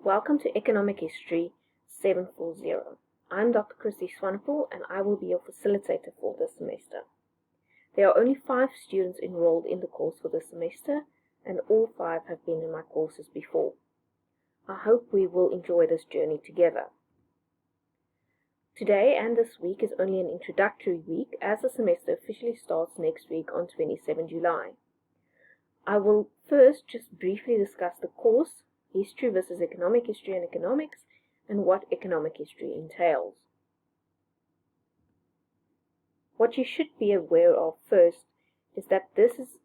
Welcome to Economic History 740. I'm Dr. Christy Swanepoel and I will be your facilitator for this semester. There are only 5 students enrolled in the course for this semester and all 5 have been in my courses before. I hope we will enjoy this journey together. Today and this week is only an introductory week as the semester officially starts next week on 27 July. I will first just briefly discuss the course, history versus economic history and economics, and what economic history entails. What you should be aware of first is that this is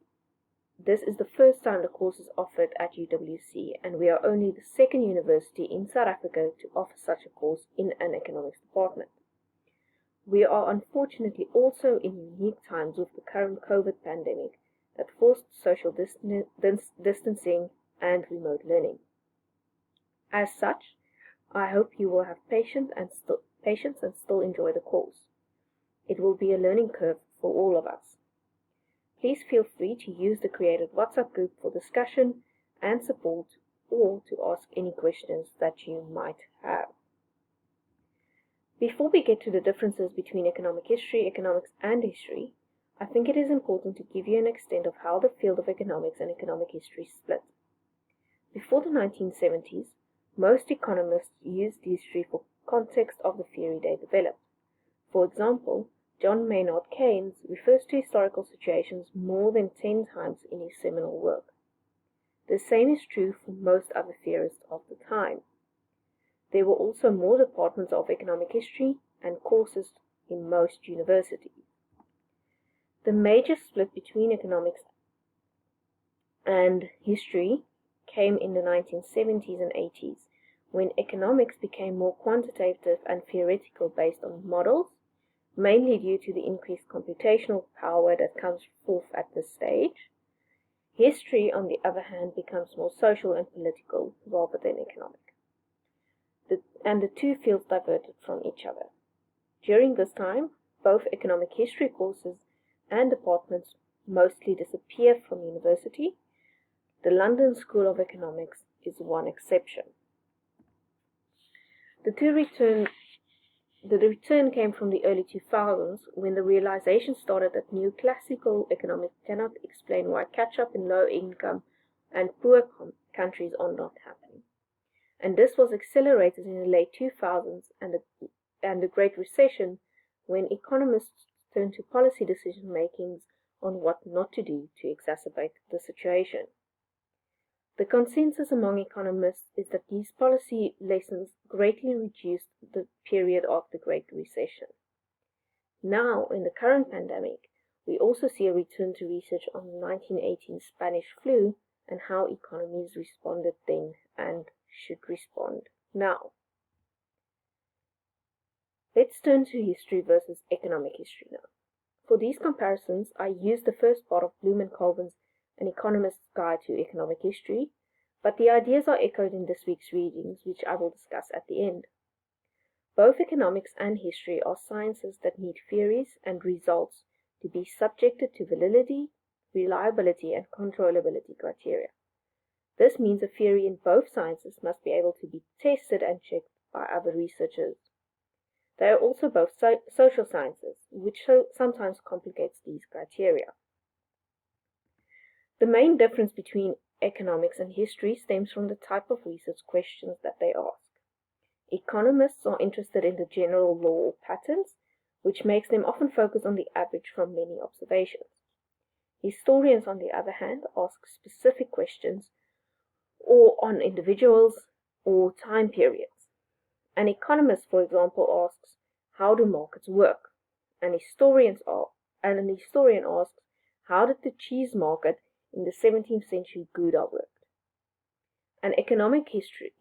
the first time the course is offered at UWC, and we are only the second university in South Africa to offer such a course in an economics department. We are unfortunately also in unique times with the current COVID pandemic that forced social distancing and remote learning. As such, I hope you will have patience and still enjoy the course. It will be a learning curve for all of us. Please feel free to use the created WhatsApp group for discussion and support or to ask any questions that you might have. Before we get to the differences between economic history, economics, and history, I think it is important to give you an extent of how the field of economics and economic history split. Before the 1970s, most economists used history for context of the theory they developed. For example, John Maynard Keynes refers to historical situations more than 10 times in his seminal work. The same is true for most other theorists of the time. There were also more departments of economic history and courses in most universities. The major split between economics and history came in the 1970s and 80s, when economics became more quantitative and theoretical based on models, mainly due to the increased computational power that comes forth at this stage. History, on the other hand, becomes more social and political rather than economic. And the two fields diverted from each other. During this time, both economic history courses and departments mostly disappear from university. The London School of Economics is one exception. The return came from the early 2000s, when the realization started that neoclassical economics cannot explain why catch-up in low-income and poor countries are not happening. And this was accelerated in the late 2000s and the Great Recession, when economists turned to policy decision-makings on what not to do to exacerbate the situation. The consensus among economists is that these policy lessons greatly reduced the period of the Great Recession. Now, in the current pandemic, we also see a return to research on the 1918 Spanish flu and how economies responded then and should respond now. Let's turn to history versus economic history now. For these comparisons, I used the first part of Bloom and Colvin's An Economist's Guide to Economic History, but the ideas are echoed in this week's readings, which I will discuss at the end. Both economics and history are sciences that need theories and results to be subjected to validity, reliability, and controllability criteria. This means a theory in both sciences must be able to be tested and checked by other researchers. They are also both social sciences, which sometimes complicates these criteria. The main difference between economics and history stems from the type of research questions that they ask. Economists are interested in the general law or patterns, which makes them often focus on the average from many observations. Historians, on the other hand, ask specific questions or on individuals or time periods. An economist, for example, asks, how do markets work? An historian asks, how did the cheese market in the 17th century Gouda work? An economic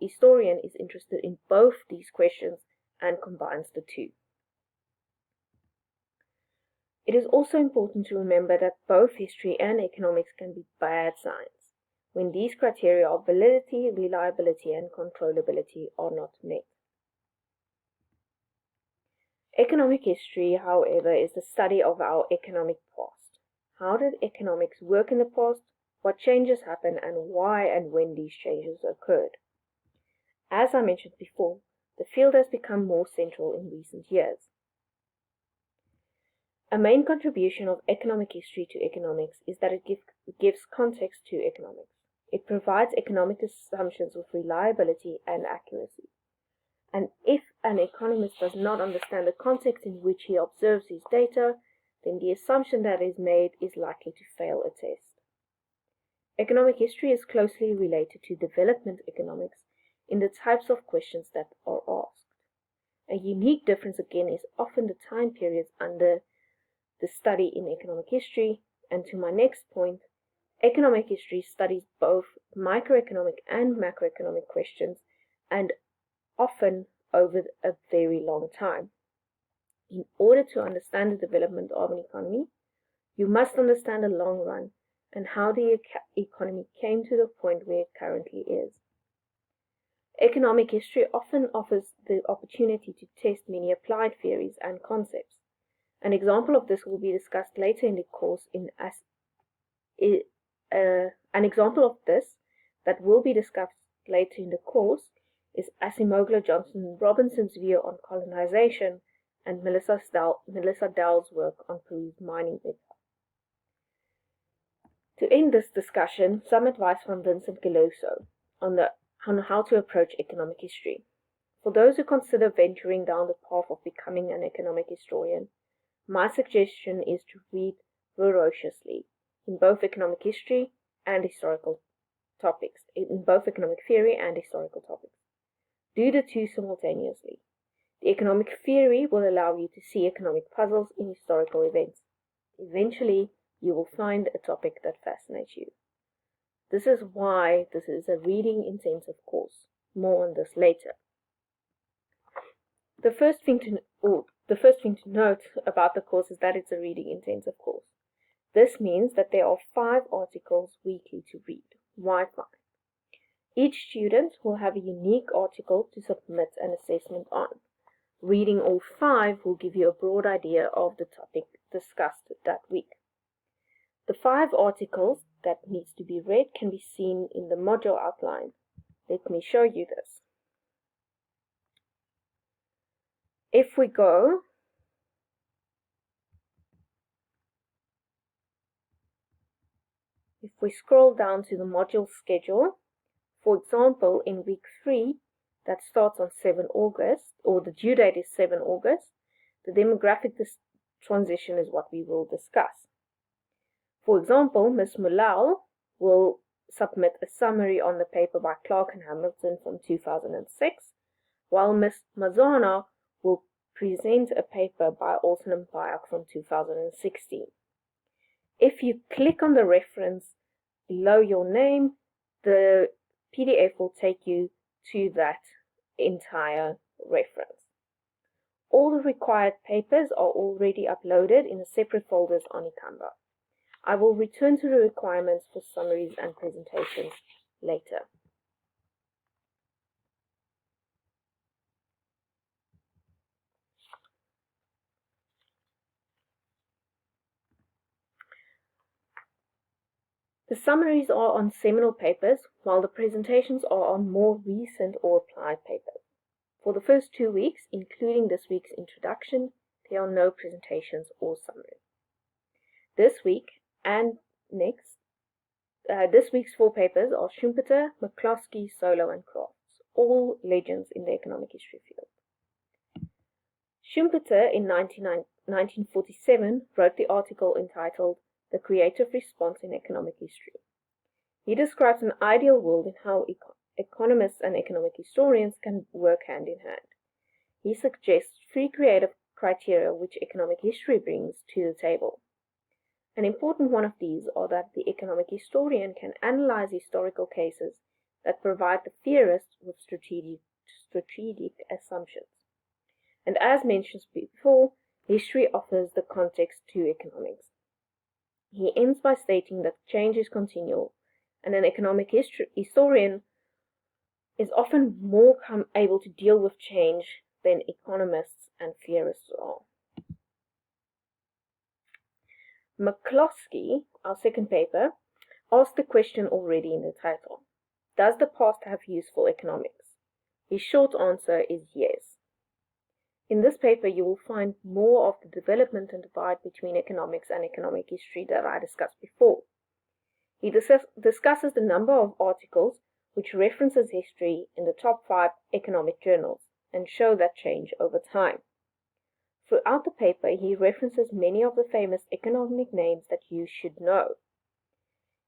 historian is interested in both these questions and combines the two. It is also important to remember that both history and economics can be bad science when these criteria of validity, reliability, and controllability are not met. Economic history, however, is the study of our economic past. How did economics work in the past? What changes happened and why and when these changes occurred? As I mentioned before, the field has become more central in recent years. A main contribution of economic history to economics is that it gives context to economics. It provides economic assumptions with reliability and accuracy. And if an economist does not understand the context in which he observes his data, then the assumption that is made is likely to fail a test. Economic history is closely related to development economics in the types of questions that are asked. A unique difference again is often the time periods under the study in economic history, and to my next point, economic history studies both microeconomic and macroeconomic questions, and often over a very long time. In order to understand the development of an economy, you must understand the long run and how the economy came to the point where it currently is. Economic history often offers the opportunity to test many applied theories and concepts. An example of this will be discussed later in the course an example of this that will be discussed later in the course is Acemoglu-Johnson-Robinson's view on colonization and Melissa Dell's work on Peru's mining method. To end this discussion, some advice from Vincent Geloso on how to approach economic history. For those who consider venturing down the path of becoming an economic historian, my suggestion is to read voraciously in both economic history and historical topics, in both economic theory and historical topics. Do the two simultaneously. The economic theory will allow you to see economic puzzles in historical events. Eventually, you will find a topic that fascinates you. This is why this is a reading-intensive course. More on this later. The first thing to note about the course is that it's a reading-intensive course. This means that there are 5 articles weekly to read. Why 5? Each student will have a unique article to submit an assessment on. Reading all 5 will give you a broad idea of the topic discussed that week. The 5 articles that needs to be read can be seen in the module outline. Let me show you this. If we scroll down to the module schedule, for example, in week 3, that starts on 7 August, or the due date is 7 August, the demographic transition is what we will discuss. For example, Ms. Mulal will submit a summary on the paper by Clark and Hamilton from 2006, while Ms. Mazana will present a paper by Alton and Pyack from 2016. If you click on the reference below your name, the PDF will take you to that entire reference. All the required papers are already uploaded in separate folders on eCanva. I will return to the requirements for summaries and presentations later. The summaries are on seminal papers, while the presentations are on more recent or applied papers. For the first 2 weeks, including this week's introduction, there are no presentations or summaries. This week and next, this week's 4 papers are Schumpeter, McCloskey, Solo, and Crafts, all legends in the economic history field. Schumpeter in 1947 wrote the article entitled The Creative Response in Economic History. He describes an ideal world in how economists and economic historians can work hand in hand. He suggests 3 creative criteria which economic history brings to the table. An important one of these are that the economic historian can analyze historical cases that provide the theorist with strategic assumptions. And as mentioned before, history offers the context to economics. He ends by stating that change is continual, and an economic historian is often more able to deal with change than economists and theorists are. McCloskey, our second paper, asked the question already in the title. Does the past have useful economics? His short answer is yes. In this paper, you will find more of the development and divide between economics and economic history that I discussed before. He discusses the number of articles which references history in the top 5 economic journals and show that change over time. Throughout the paper, he references many of the famous economic names that you should know.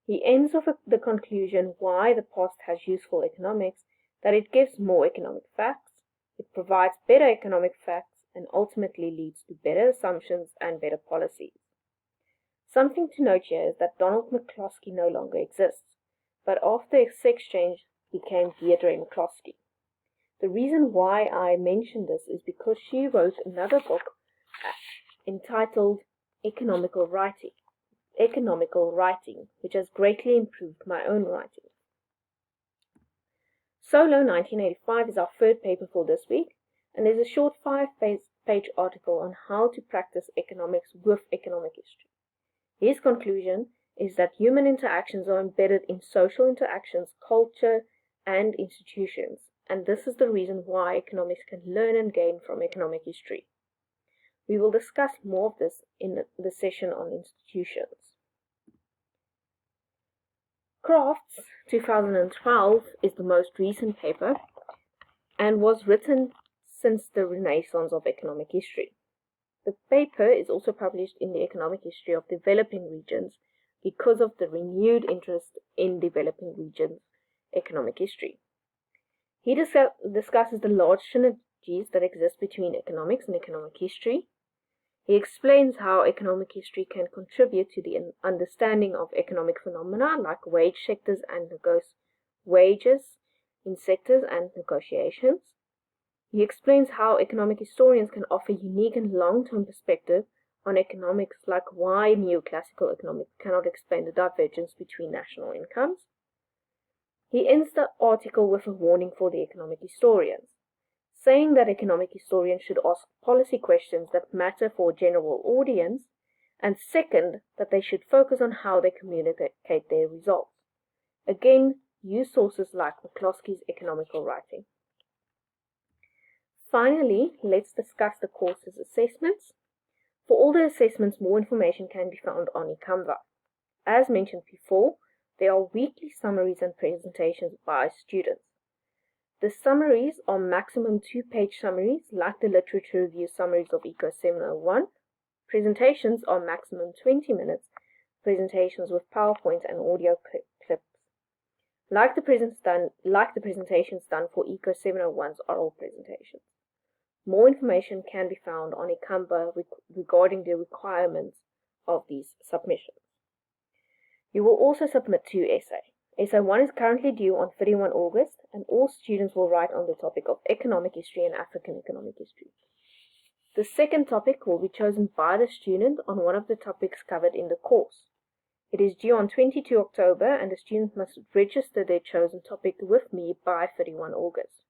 He ends with the conclusion why the past has useful economics, that it gives more economic facts, it provides better economic facts, and ultimately leads to better assumptions and better policies. Something to note here is that Donald McCloskey no longer exists, but after this exchange became Deirdre McCloskey. The reason why I mention this is because she wrote another book entitled Economical Writing, which has greatly improved my own writing. Solo 1985 is our third paper for this week, and is a short 5-page article on how to practice economics with economic history. His conclusion is that human interactions are embedded in social interactions, culture, and institutions, and this is the reason why economics can learn and gain from economic history. We will discuss more of this in the session on institutions. Kraft's 2012 is the most recent paper and was written since the renaissance of economic history. The paper is also published in the Economic History of Developing Regions because of the renewed interest in developing regions' economic history. He discusses the large synergies that exist between economics and economic history. He explains how economic history can contribute to the understanding of economic phenomena like wages in sectors and negotiations. He explains how economic historians can offer unique and long-term perspective on economics, like why neoclassical economics cannot explain the divergence between national incomes. He ends the article with a warning for the economic historians, saying that economic historians should ask policy questions that matter for a general audience, and second, that they should focus on how they communicate their results. Again, use sources like McCloskey's Economical Writing. Finally, let's discuss the course's assessments. For all the assessments, more information can be found on eCanva. As mentioned before, there are weekly summaries and presentations by students. The summaries are maximum 2-page summaries, like the literature review summaries of ECO740. Presentations are maximum 20 minutes, presentations with PowerPoint and audio clips. Like the presentations done for ECO701's oral presentations. More information can be found on eCanva regarding the requirements of these submissions. You will also submit 2 essays. Essay 1 is currently due on 31 August, and all students will write on the topic of economic history and African economic history. The second topic will be chosen by the student on one of the topics covered in the course. It is due on 22 October, and the student must register their chosen topic with me by 31 August.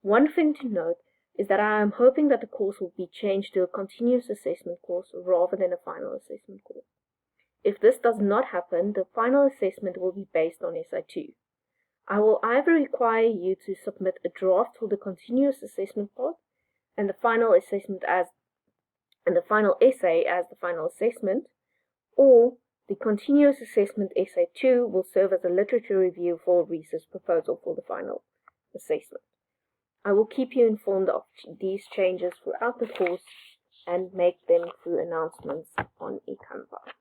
One thing to note is that I am hoping that the course will be changed to a continuous assessment course rather than a final assessment course. If this does not happen, the final assessment will be based on Essay 2. I will either require you to submit a draft for the continuous assessment part and the final essay as the final assessment, or the continuous assessment Essay 2 will serve as a literature review for research proposal for the final assessment. I will keep you informed of these changes throughout the course and make them through announcements on eCanva.